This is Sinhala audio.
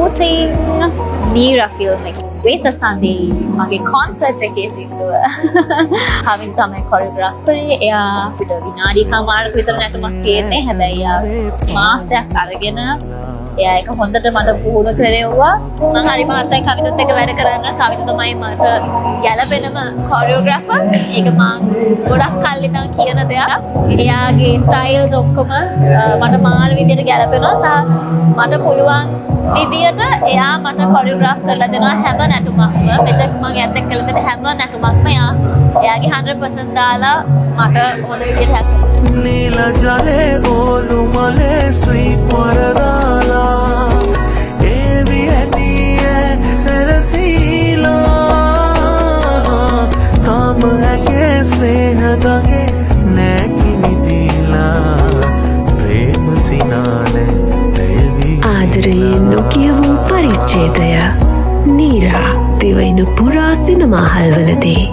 promoting Neera film එකේ Sweta Sunday මගේ concert එකේ සින්දුව. කවින් තමයි choreographer. එයා අපිට විනාඩි කමාරක විතර නැටුමක් තියෙන්නේ. හැබැයි එයා මාසයක් අරගෙන එයා එක හොඳට මට පුහුණු කරෙව්වා. මම හරිම ආසයි කවිතත් එක්ක වැඩ කරන්න. කවිත තමයි මට ගැළපෙනම choreographer. ඒක මම ගොඩක් කල් ඉඳන් කියන දෙයක්. එයාගේ styles ඔක්කොම මට මාර විදියට ගැළපෙනවා. සහ මට පුළුවන් විදියට එයා මට choreograph කරලා දෙනවා හැම නැටුමක්ම. මෙතෙක් මම එයාත් එක්ක කළ දෙන හැම නැටුමක්ම එයාගේ 100% දාලා මට හොඳ විදියට හැදුවා. नील जले ओलू मले स्वीट वरदाला एवी है सरसीला काम है के स्नेह दगे नेकी दिला प्रेम सिनाने देवी ආදරයෙන් නොකියවූ පරිච්ඡේදය නීරා දෙවයින පුරා සිනමාහල්වලදී